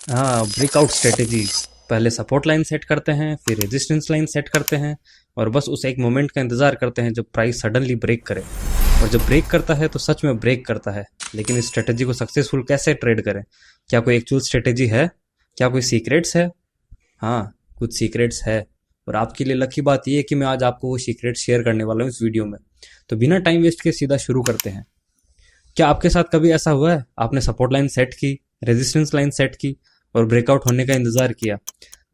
हाँ, breakout strategy. पहले support line set करते हैं, फिर रेजिस्टेंस लाइन सेट करते हैं, और बस उस एक मोमेंट का इंतजार करते हैं जब प्राइस सडनली ब्रेक करे। और जब ब्रेक करता है तो सच में ब्रेक करता है। लेकिन इस स्ट्रेटेजी को सक्सेसफुल कैसे ट्रेड करें? क्या कोई एक्चुअल स्ट्रेटेजी है? क्या कोई सीक्रेट्स है? हाँ, कुछ सीक्रेट्स है। और आपके लिए लकी बात यह है कि मैं आज आपको वो सीक्रेट शेयर करने वाला हूँ इस वीडियो में। तो बिना टाइम वेस्ट के सीधा शुरू करते हैं। क्या आपके साथ कभी ऐसा हुआ है, आपने सपोर्ट लाइन सेट की, रेजिस्टेंस लाइन सेट की और ब्रेकआउट होने का इंतजार किया?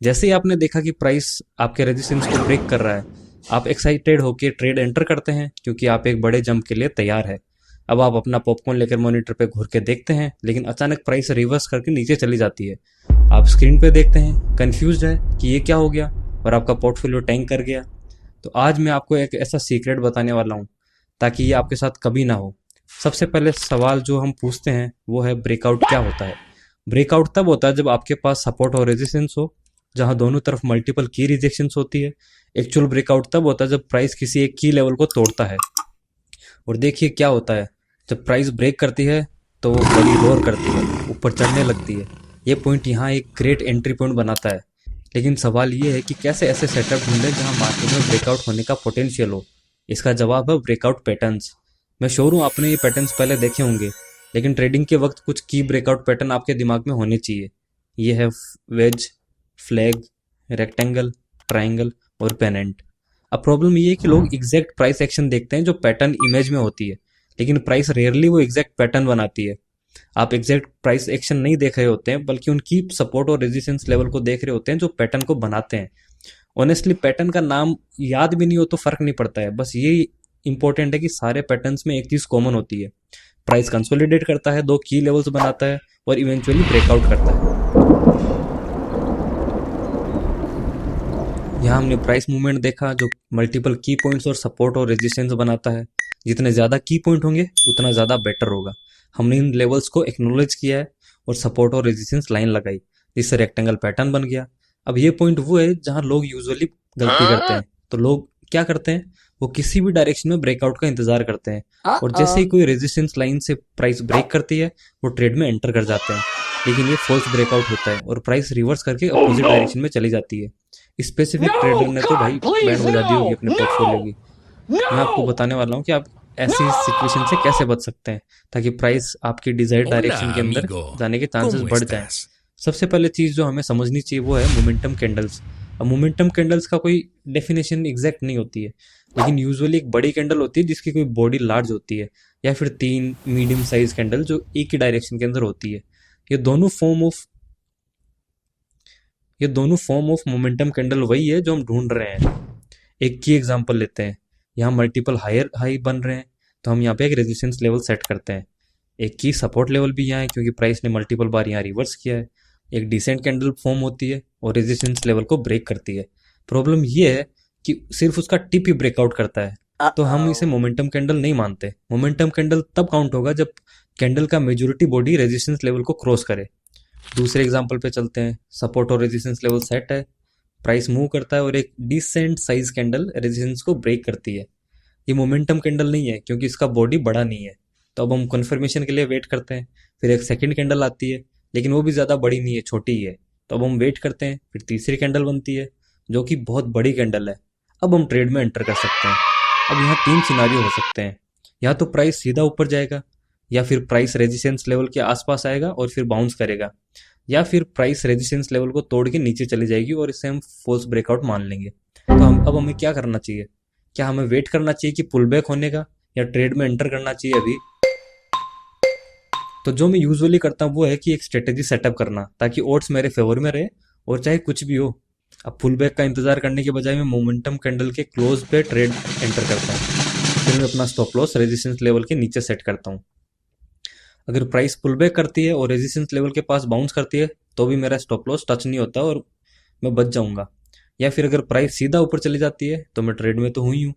जैसे ही आपने देखा कि प्राइस आपके रेजिस्टेंस को ब्रेक कर रहा है, आप एक्साइटेड होकर ट्रेड एंटर करते हैं क्योंकि आप एक बड़े जंप के लिए तैयार है। अब आप अपना पॉपकॉर्न लेकर मॉनिटर पे घूर के देखते हैं, लेकिन अचानक प्राइस रिवर्स करके नीचे चली जाती है। आप स्क्रीन पे देखते हैं, कंफ्यूज्ड है कि ये क्या हो गया, और आपका पोर्टफोलियो टैंक कर गया। तो आज मैं आपको एक ऐसा सीक्रेट बताने वाला हूँ ताकि ये आपके साथ कभी ना हो। सबसे पहले सवाल जो हम पूछते हैं वो है, ब्रेकआउट क्या होता है? ब्रेकआउट तब होता है जब आपके पास सपोर्ट और रेजिस्टेंस हो, जहां दोनों तरफ मल्टीपल की रिजेक्शंस होती है। एक्चुअल ब्रेकआउट तब होता है जब प्राइस किसी एक की लेवल को तोड़ता है। और देखिए क्या होता है, जब प्राइस ब्रेक करती है तो वो बड़ी रोर करती है, ऊपर चढ़ने लगती है। ये पॉइंट यहाँ एक ग्रेट एंट्री पॉइंट बनाता है। लेकिन सवाल ये है कि कैसे ऐसे सेटअप ढूंढें जहां मार्केट में ब्रेकआउट होने का पोटेंशियल हो। इसका जवाब है ब्रेकआउट पैटर्न्स। मैं श्योर हूँ आपने ये पैटर्न्स पहले देखे होंगे, लेकिन ट्रेडिंग के वक्त कुछ की ब्रेकआउट पैटर्न आपके दिमाग में होने चाहिए। ये है वेज, फ्लैग, रेक्टेंगल, ट्राइंगल और पेनेंट। अब प्रॉब्लम ये है कि लोग एग्जैक्ट प्राइस एक्शन देखते हैं जो पैटर्न इमेज में होती है, लेकिन प्राइस रेयरली वो एग्जैक्ट पैटर्न बनाती है। आप एग्जैक्ट प्राइस एक्शन नहीं देख रहे होते हैं, बल्कि उनकी सपोर्ट और रेजिस्टेंस लेवल को देख रहे होते हैं जो पैटर्न को बनाते हैं। ऑनेस्टली पैटर्न का नाम याद भी नहीं हो तो फर्क नहीं पड़ता है, बस ये इंपॉर्टेंट है कि सारे पैटर्न्स में एक चीज कॉमन होती है। प्राइस कंसोलिडेट करता है, दो की लेवल्स बनाता है और इवेंचुअली ब्रेकआउट करता है। यहाँ हमने प्राइस मूवमेंट देखा जो मल्टीपल की पॉइंट्स और सपोर्ट और रेजिस्टेंस बनाता है। जितने ज्यादा की पॉइंट होंगे उतना ज्यादा बेटर होगा। हमने इन लेवल्स को एक्नोलेज किया है और सपोर्ट और रेजिस्टेंस लाइन लगाई, जिससे रेक्टेंगल पैटर्न बन गया। अब ये पॉइंट वो है जहां लोग यूजुअली गलती करते हैं। तो लोग क्या करते हैं, वो किसी भी डायरेक्शन में ब्रेकआउट का इंतजार करते हैं, और जैसे ही कोई रेजिस्टेंस लाइन से प्राइस ब्रेक करती है वो ट्रेड में एंटर कर जाते हैं। लेकिन ये फॉल्स ब्रेकआउट होता है और प्राइस रिवर्स करके अपोजिट डायरेक्शन में चली जाती है। स्पेसिफिक ट्रेडर ने तो भाई बैंड बजा दी होगी अपने पोर्टफोलियो की। मैं आपको बताने वाला हूँ कि आप ऐसी सिचुएशन से कैसे बच सकते हैं ताकि प्राइस आपकी डिजायर्ड डायरेक्शन Hola, के अंदर amigo. जाने के चांसेस ¿Cómo बढ़ जाएं। estás? सबसे पहले चीज जो हमें समझनी चाहिए वो है मोमेंटम कैंडल्स। अब मोमेंटम कैंडल्स का कोई डेफिनेशन एग्जैक्ट नहीं होती है, लेकिन यूजुअली एक बड़ी कैंडल होती है जिसकी कोई बॉडी लार्ज होती है, या फिर तीन मीडियम साइज कैंडल जो एक ही डायरेक्शन के अंदर होती है। ये दोनों फॉर्म ऑफ ये दोनों फॉर्म ऑफ मोमेंटम कैंडल वही है जो हम ढूंढ रहे हैं। एक की एग्जांपल लेते हैं। यहाँ मल्टीपल हायर हाई बन रहे हैं, तो हम यहाँ पे एक रेजिस्टेंस लेवल सेट करते हैं। एक की सपोर्ट लेवल भी यहाँ है क्योंकि प्राइस ने मल्टीपल बार यहाँ रिवर्स किया है। एक डिसेंट कैंडल फॉर्म होती है और रेजिस्टेंस लेवल को ब्रेक करती है। प्रॉब्लम ये है कि सिर्फ उसका टिप ही ब्रेकआउट करता है, तो हम इसे मोमेंटम कैंडल नहीं मानते। मोमेंटम कैंडल तब काउंट होगा जब कैंडल का मेजोरिटी बॉडी रेजिस्टेंस लेवल को क्रॉस करे। दूसरे एग्जांपल पे चलते हैं। सपोर्ट और रेजिस्टेंस लेवल सेट है, प्राइस मूव करता है और एक डिसेंट साइज कैंडल रेजिस्टेंस को ब्रेक करती है। ये मोमेंटम कैंडल नहीं है क्योंकि इसका बॉडी बड़ा नहीं है। तो अब हम कंफर्मेशन के लिए वेट करते हैं। फिर एक सेकंड कैंडल आती है, लेकिन वो भी ज़्यादा बड़ी नहीं है, छोटी ही है। तो अब हम वेट करते हैं, फिर तीसरी कैंडल बनती है जो कि बहुत बड़ी कैंडल है। अब हम ट्रेड में एंटर कर सकते हैं। अब यहाँ तीन सिनारियो हो सकते हैं। या तो प्राइस सीधा ऊपर जाएगा, या फिर प्राइस रेजिस्टेंस लेवल के आसपास आएगा और फिर बाउंस करेगा, या फिर प्राइस रेजिस्टेंस लेवल को तोड़ के नीचे चली जाएगी और इसे हम फॉल्स ब्रेकआउट मान लेंगे। तो अब हमें क्या करना चाहिए? क्या हमें वेट करना चाहिए कि पुल बैक होने का, या ट्रेड में एंटर करना चाहिए अभी? तो जो मैं यूजुअली करता हूँ वो है कि एक स्ट्रेटेजी सेटअप करना ताकि ओड्स मेरे फेवर में रहे, और चाहे कुछ भी हो। अब पुल बैक का इंतजार करने के बजाय मैं मोमेंटम कैंडल के क्लोज पे ट्रेड एंटर करता हूँ। फिर मैं अपना स्टॉप लॉस रेजिस्टेंस लेवल के नीचे सेट करता हूँ। अगर प्राइस पुल बैक करती है और रेजिस्टेंस लेवल के पास बाउंस करती है तो भी मेरा स्टॉप लॉस टच नहीं होता और मैं बच जाऊंगा। या फिर अगर प्राइस सीधा ऊपर चली जाती है तो मैं ट्रेड में तो हुई हूँ।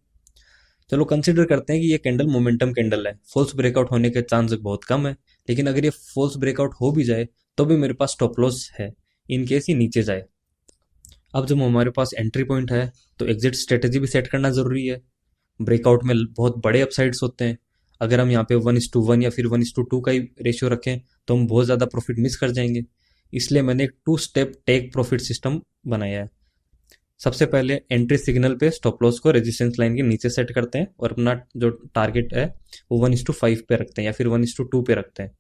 चलो कंसिडर करते हैं कि ये कैंडल मोमेंटम कैंडल है, फॉल्स ब्रेकआउट होने के चांस बहुत कम है। लेकिन अगर ये फॉल्स ब्रेकआउट हो भी जाए तो भी मेरे पास स्टॉप लॉस है, इन केस ये नीचे जाए। अब जब हमारे पास एंट्री पॉइंट है तो एग्जिट स्ट्रेटेजी भी सेट करना जरूरी है। ब्रेकआउट में बहुत बड़े अपसाइड्स होते हैं। अगर हम यहाँ पे 1:1 या फिर 1:2 का ही रेशियो रखें तो हम बहुत ज़्यादा प्रॉफिट मिस कर जाएंगे। इसलिए मैंने एक 2 स्टेप टेक प्रॉफिट सिस्टम बनाया है। सबसे पहले एंट्री सिग्नल पे स्टॉप लॉस को रेजिस्टेंस लाइन के नीचे सेट करते हैं और अपना जो टारगेट है वो 1:5 पे रखते हैं या फिर 1:2 पे रखते हैं।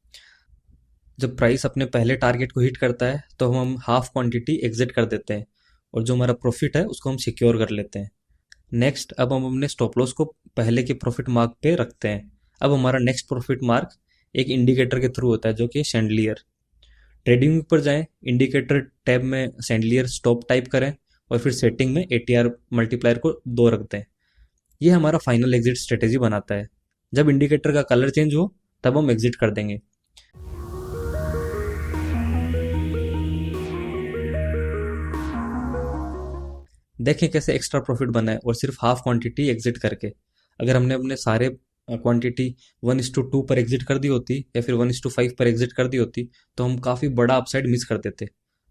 जब प्राइस अपने पहले टारगेट को हिट करता है तो हम हाफ क्वांटिटी एग्जिट कर देते हैं और जो हमारा प्रॉफिट है उसको हम सिक्योर कर लेते हैं। नेक्स्ट, अब हम अपने स्टॉप लॉस को पहले के प्रॉफिट मार्क पे रखते हैं। अब हमारा नेक्स्ट प्रॉफिट मार्क एक इंडिकेटर के थ्रू होता है जो कि शैंडलियर। ट्रेडिंग पर जाएं, इंडिकेटर टैब में शैंडलियर स्टॉप टाइप करें और फिर सेटिंग में एटीआर मल्टीप्लायर को 2 रख दें। ये हमारा फाइनल एग्जिट स्ट्रेटेजी बनाता है। जब इंडिकेटर का कलर चेंज हो तब हम एग्जिट कर देंगे। देखें कैसे एक्स्ट्रा प्रॉफिट बना है और सिर्फ हाफ क्वांटिटी एग्जिट करके। अगर हमने अपने सारे क्वांटिटी 1:2 पर एग्जिट कर दी होती या फिर 1:5 पर एग्जिट कर दी होती तो हम काफ़ी बड़ा अपसाइड मिस कर देते।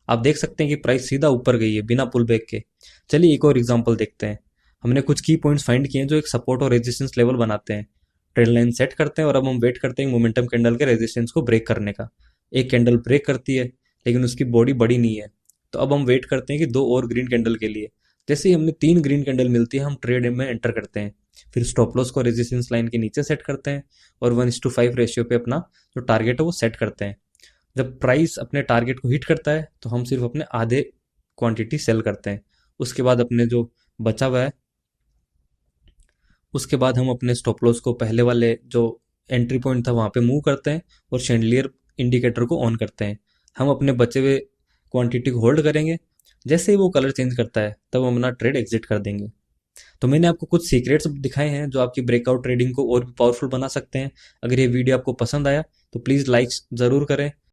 आप देख सकते हैं कि प्राइस सीधा ऊपर गई है बिना पुल बैक के। चलिए एक और एग्जांपल देखते हैं। हमने कुछ की पॉइंट्स फाइंड किए हैं जो एक सपोर्ट और रेजिस्टेंस लेवल बनाते हैं। ट्रेड लाइन सेट करते हैं और अब हम वेट करते हैं मोमेंटम कैंडल के रेजिस्टेंस को ब्रेक करने का। एक कैंडल ब्रेक करती है लेकिन उसकी बॉडी बड़ी नहीं है, तो अब हम वेट करते हैं कि 2 और ग्रीन कैंडल के लिए। जैसे ही हमने 3 ग्रीन कैंडल मिलती है हम ट्रेड में एंटर करते हैं। फिर स्टॉप लॉस को रेजिस्टेंस लाइन के नीचे सेट करते हैं और 1:5 रेशियो पे अपना जो टारगेट है वो सेट करते हैं। जब प्राइस अपने टारगेट को हिट करता है तो हम सिर्फ अपने आधे क्वांटिटी सेल करते हैं। उसके बाद अपने जो बचा हुआ है उसके बाद हम अपने स्टॉप लॉस को पहले वाले जो एंट्री पॉइंट था वहाँ पे मूव करते हैं और शैंडलियर इंडिकेटर को ऑन करते हैं। हम अपने बचे हुए क्वांटिटी को होल्ड करेंगे। जैसे ही वो कलर चेंज करता है तब हम अपना ट्रेड एग्जिट कर देंगे। तो मैंने आपको कुछ सीक्रेट्स दिखाए हैं जो आपकी ब्रेकआउट ट्रेडिंग को और भी पावरफुल बना सकते हैं। अगर ये वीडियो आपको पसंद आया तो प्लीज़ लाइक ज़रूर करें